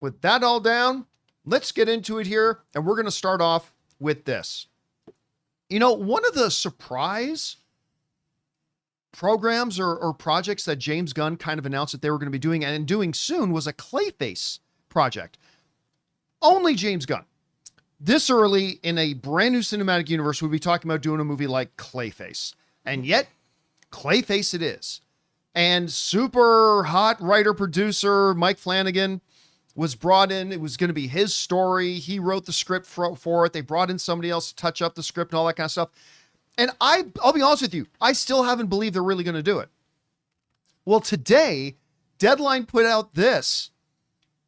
with that all down, let's get into it here. And we're going to start off with this. You know, one of the surprise programs or projects that James Gunn kind of announced that they were going to be doing and doing soon was a Clayface project. Only James Gunn. This early in a brand new cinematic universe, we'd be talking about doing a movie like Clayface. And yet, Clayface it is. And super hot writer-producer Mike Flanagan was brought in. It was going to be his story. He wrote the script for it. They brought in somebody else to touch up the script and all that kind of stuff. And I'll be honest with you, I still haven't believed they're really going to do it. Well, today, Deadline put out this.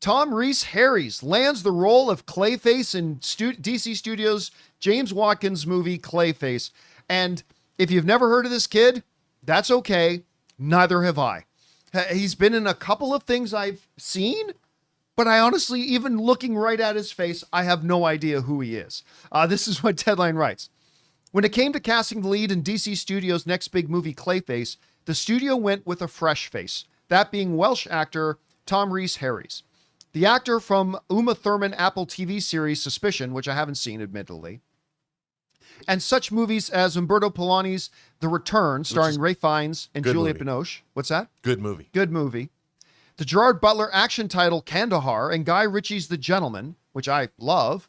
Tom Rhys Harries lands the role of Clayface in DC Studios' James Watkins movie Clayface. And if you've never heard of this kid, that's okay. Neither have I. He's been in a couple of things I've seen, but I honestly, even looking right at his face, I have no idea who he is. This is what Deadline writes. When it came to casting the lead in DC Studios' next big movie, Clayface, the studio went with a fresh face, that being Welsh actor Tom Rhys Harries. The actor from Uma Thurman Apple TV series Suspicion, which I haven't seen, admittedly, and such movies as Umberto Polanyi's The Return, starring Ralph Fiennes and Juliette Binoche. What's that? Good movie. Good movie. The Gerard Butler action title Kandahar and Guy Ritchie's The Gentleman, which I love,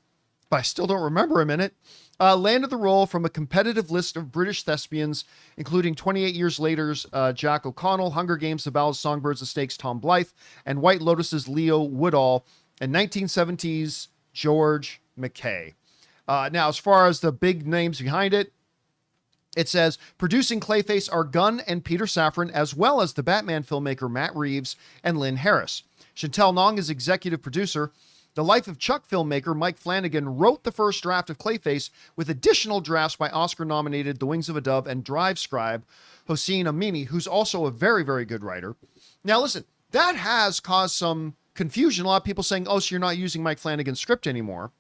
but I still don't remember him in it, landed the role from a competitive list of British thespians, including 28 years later's Jack O'Connell, Hunger Games, The Ballad of Songbirds and Snakes, Tom Blythe, and White Lotus's Leo Woodall, and 1970s George McKay. Now, as far as the big names behind it, it says, producing Clayface are Gunn and Peter Safran, as well as the Batman filmmaker Matt Reeves and Lynn Harris. Chantel Nong is executive producer. The Life of Chuck filmmaker Mike Flanagan wrote the first draft of Clayface with additional drafts by Oscar-nominated The Wings of a Dove and Drive scribe Hossein Amini, who's also a very, very good writer. Now, listen, that has caused some confusion. A lot of people saying, oh, so you're not using Mike Flanagan's script anymore.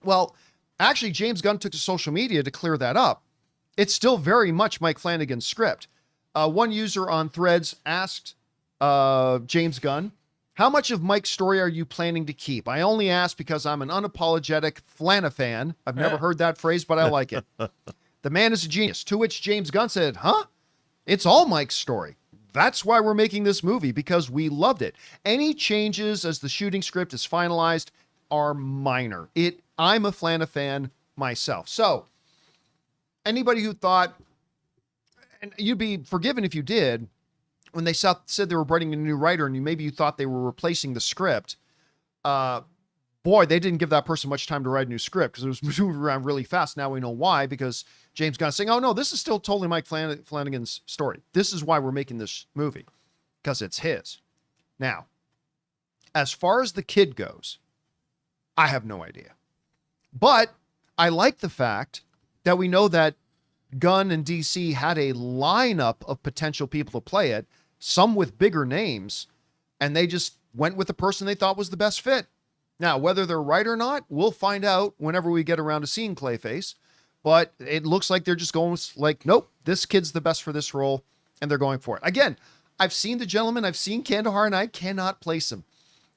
Well, actually, James Gunn took to social media to clear that up. It's still very much Mike Flanagan's script. One user on Threads asked James Gunn, how much of Mike's story are you planning to keep? I only ask because I'm an unapologetic Flana fan. I've never heard that phrase, but I like it. The man is a genius. To which James Gunn said, huh? It's all Mike's story. That's why we're making this movie, because we loved it. Any changes as the shooting script is finalized are minor. I'm a Flana fan myself. So anybody who thought, and you'd be forgiven if you did, when they said they were writing a new writer and maybe you thought they were replacing the script, boy, they didn't give that person much time to write a new script because it was moving around really fast. Now we know why, because James Gunn is saying, oh no, this is still totally Mike Flanagan's story. This is why we're making this movie, because it's his. Now, as far as the kid goes, I have no idea. But I like the fact that we know that Gunn and DC had a lineup of potential people to play it, some with bigger names, and they just went with the person they thought was the best fit. Now, whether they're right or not, we'll find out whenever we get around to seeing Clayface, but it looks like they're just going like, nope, this kid's the best for this role, and they're going for it. Again, I've seen The Gentleman, I've seen Kandahar, and I cannot place him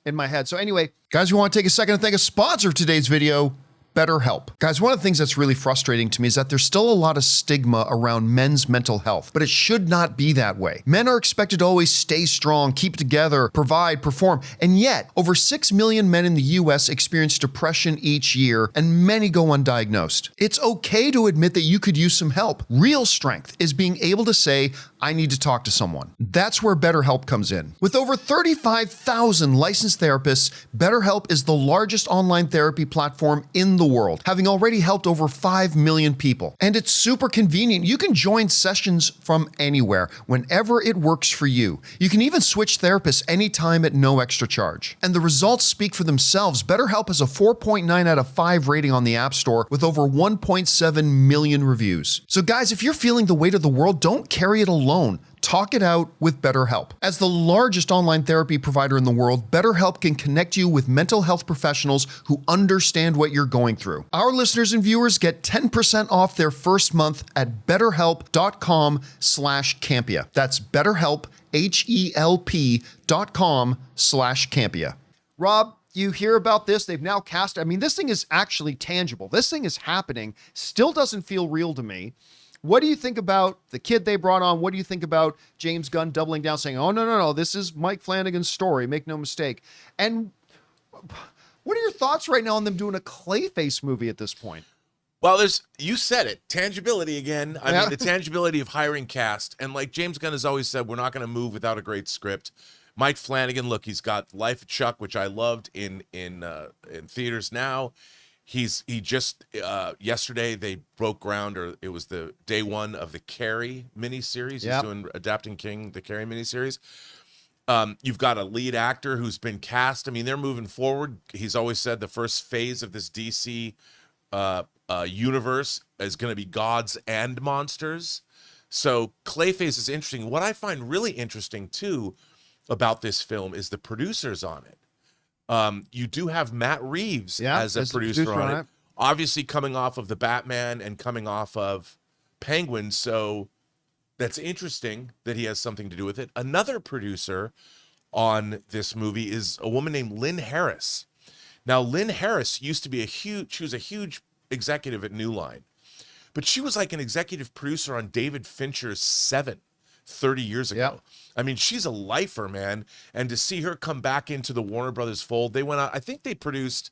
in my head. So anyway, guys, we want to take a second to thank a sponsor of today's video, BetterHelp. Guys, one of the things that's really frustrating to me is that there's still a lot of stigma around men's mental health, but it should not be that way. Men are expected to always stay strong, keep together, provide, perform, and yet over 6 million men in the US experience depression each year, and many go undiagnosed. It's okay to admit that you could use some help. Real strength is being able to say, I need to talk to someone. That's where BetterHelp comes in. With over 35,000 licensed therapists, BetterHelp is the largest online therapy platform in the world, having already helped over 5 million people. And it's super convenient. You can join sessions from anywhere, whenever it works for you. You can even switch therapists anytime at no extra charge. And the results speak for themselves. BetterHelp has a 4.9 out of 5 rating on the App Store with over 1.7 million reviews. So guys, if you're feeling the weight of the world, don't carry it alone. Talk it out with BetterHelp. As the largest online therapy provider in the world, BetterHelp can connect you with mental health professionals who understand what you're going through. Our listeners and viewers get 10% off their first month at betterhelp.com/Campea. That's BetterHelp, HELP.com/Campea. Rob, you hear about this. They've now cast. I mean, this thing is actually tangible. This thing is happening. Still doesn't feel real to me. What do you think about the kid they brought on? What do you think about James Gunn doubling down, saying, oh, no, this is Mike Flanagan's story. Make no mistake. And what are your thoughts right now on them doing a Clayface movie at this point? Well, you said it, tangibility again. I mean, the tangibility of hiring cast. And like James Gunn has always said, we're not going to move without a great script. Mike Flanagan, look, he's got Life of Chuck, which I loved in theaters now. He just yesterday they broke ground, or it was the day one of the Carrie miniseries. He's doing Adapting King, the Carrie miniseries. You've got a lead actor who's been cast. I mean, they're moving forward. He's always said the first phase of this DC universe is going to be gods and monsters. So Clayface is interesting. What I find really interesting too about this film is the producers on it. You do have Matt Reeves as a producer on it. Obviously coming off of the Batman and coming off of Penguin, so that's interesting that he has something to do with it. Another producer on this movie is a woman named Lynn Harris. Now, Lynn Harris used to be she was a huge executive at New Line, but she was like an executive producer on David Fincher's Seven 30 years ago. Yep. I mean, she's a lifer, man. And to see her come back into the Warner Brothers fold, they went out, I think they produced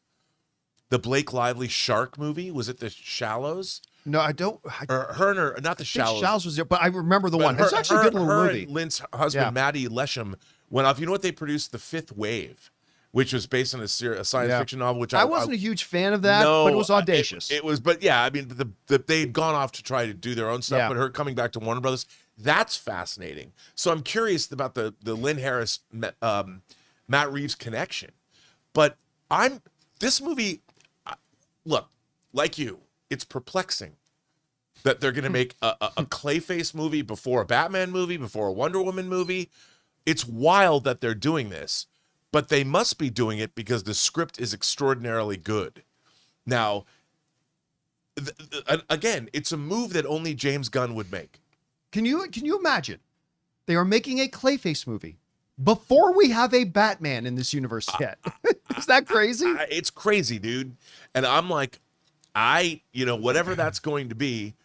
the Blake Lively Shark movie. Was it The Shallows? No, I don't. Not The Shallows. Shallows was there, but I remember the one. It's actually a good little movie. And Lynn's husband, Maddie Lesham, went off. You know what? They produced The Fifth Wave, which was based on a science fiction novel, which I wasn't a huge fan of that, but it was audacious. It was, but yeah, I mean, they had gone off to try to do their own stuff, but her coming back to Warner Brothers, that's fascinating. So I'm curious about the Lynn Harris, Matt Reeves connection. But this movie, look, like you, it's perplexing that they're going to make a Clayface movie before a Batman movie, before a Wonder Woman movie. It's wild that they're doing this. But they must be doing it because the script is extraordinarily good. Now, again, it's a move that only James Gunn would make. Can you imagine? They are making a Clayface movie before we have a Batman in this universe yet. Is that crazy? It's crazy, dude. And I'm like, whatever that's going to be,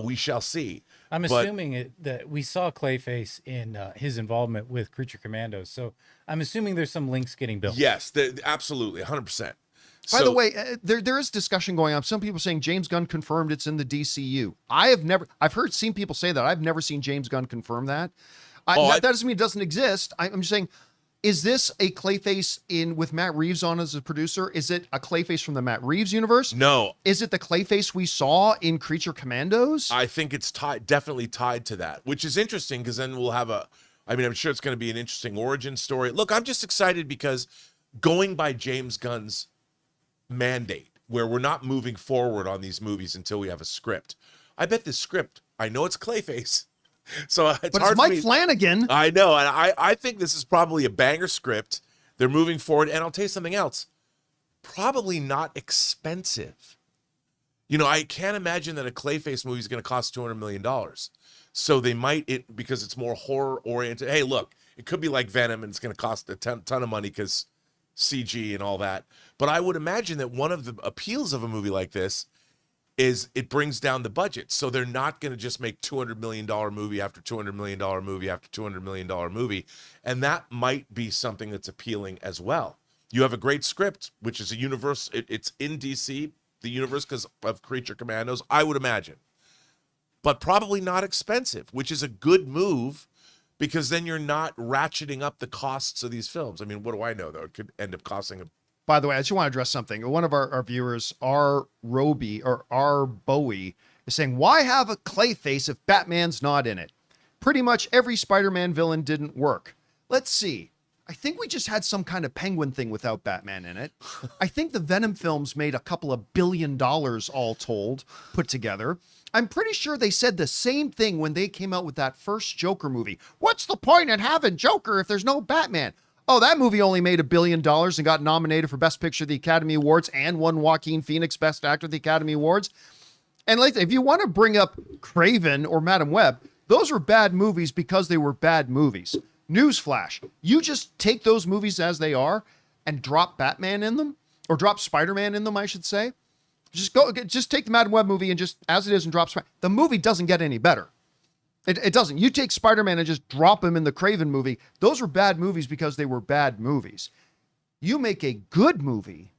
we shall see. I'm assuming that we saw Clayface in his involvement with Creature Commandos, so I'm assuming there's some links getting built. Yes, absolutely, 100%. By the way, there is discussion going on. Some people saying James Gunn confirmed it's in the DCU. I've seen people say that. I've never seen James Gunn confirm that. That doesn't mean it doesn't exist. I'm just saying, is this a Clayface with Matt Reeves on as a producer? Is it a Clayface from the Matt Reeves universe? No. Is it the Clayface we saw in Creature Commandos? I think it's definitely tied to that, which is interesting because then we'll have I'm sure it's going to be an interesting origin story. Look, I'm just excited because going by James Gunn's mandate, where we're not moving forward on these movies until we have a script. I bet this script, I know it's Clayface, so it's hard Mike for me. Flanagan. I know, and I think this is probably a banger script. They're moving forward, and I'll tell you something else. Probably not expensive. I can't imagine that a Clayface movie is going to cost $200 million. So they might, because it's more horror-oriented. Hey, look, it could be like Venom, and it's going to cost a ton of money because CG and all that. But I would imagine that one of the appeals of a movie like this is it brings down the budget. So they're not going to just make $200 million movie after $200 million movie after $200 million movie. And that might be something that's appealing as well. You have a great script, which is a universe. It's in DC, the universe, because of Creature Commandos, I would imagine. But probably not expensive, which is a good move because then you're not ratcheting up the costs of these films. I mean, what do I know, though? It could end up costing By the way, I just want to address something. One of our viewers, R. Bowie, is saying, why have a Clayface if Batman's not in it? Pretty much every Spider-Man villain didn't work. Let's see. I think we just had some kind of Penguin thing without Batman in it. I think the Venom films made a couple of $1 billion all told, put together. I'm pretty sure they said the same thing when they came out with that first Joker movie. What's the point in having Joker if there's no Batman? Oh, that movie only made $1 billion and got nominated for Best Picture at the Academy Awards and won Joaquin Phoenix Best Actor at the Academy Awards. And like, if you want to bring up Craven or Madam Web, those were bad movies because they were bad movies. Newsflash, you just take those movies as they are. and drop Batman in them, or drop Spider-Man in them, I should say. Just take the Madam Web movie and just as it is and drop Spider. The movie doesn't get any better. It doesn't. You take Spider-Man and just drop him in the Craven movie. Those were bad movies because they were bad movies. You make a good movie,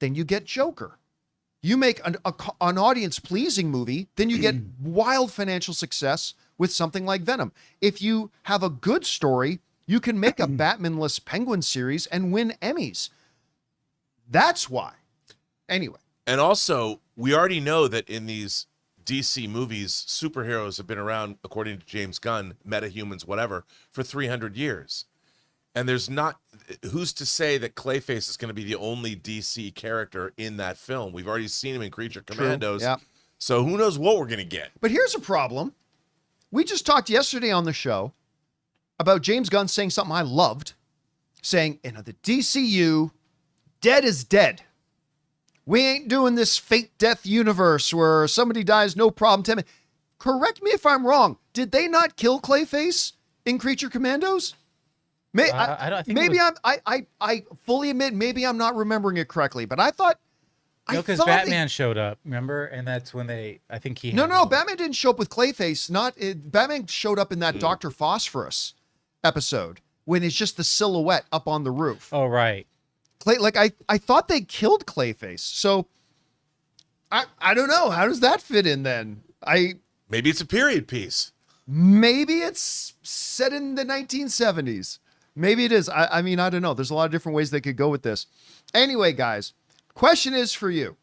then you get Joker. You make an audience-pleasing movie, then you get wild financial success with something like Venom. If you have a good story, you can make a Batman-less Penguin series and win Emmys. That's why. Anyway. And also, we already know that in these DC movies, superheroes have been around, according to James Gunn, metahumans, whatever, for 300 years. And there's not, who's to say that Clayface is going to be the only DC character in that film? We've already seen him in Creature Commandos. Yeah. So who knows what we're going to get? But here's a problem. We just talked yesterday on the show about James Gunn saying something I loved, saying, in the DCU, dead is dead. We ain't doing this fake death universe where somebody dies, no problem. Correct me if I'm wrong. Did they not kill Clayface in Creature Commandos? I fully admit, maybe I'm not remembering it correctly, but I thought. No, because Batman showed up, remember? And that's when I think he. No, Batman didn't show up with Clayface. Batman showed up in that Dr. Phosphorus episode when it's just the silhouette up on the roof. Oh, right. I thought they killed Clayface. So I don't know. How does that fit in then? Maybe it's a period piece. Maybe it's set in the 1970s. Maybe it is. I mean, I don't know. There's a lot of different ways they could go with this. Anyway, guys, question is for you.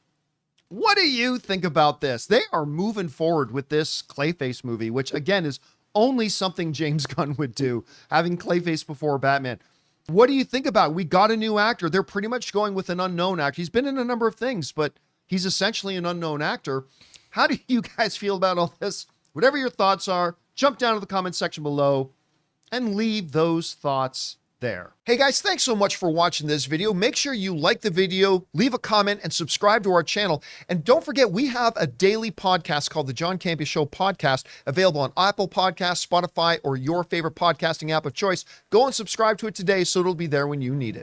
What do you think about this? They are moving forward with this Clayface movie, which again is only something James Gunn would do, having Clayface before Batman. What do you think about it? We got a new actor. They're pretty much going with an unknown actor. He's been in a number of things, but he's essentially an unknown actor. How do you guys feel about all this? Whatever your thoughts are, jump down to the comment section below and leave those thoughts there. Hey guys, thanks so much for watching this video. Make sure you like the video, leave a comment, and subscribe to our channel. And don't forget, we have a daily podcast called the John Campea Show podcast, available on Apple Podcasts, Spotify, or your favorite podcasting app of choice. Go and subscribe to it today so it'll be there when you need it.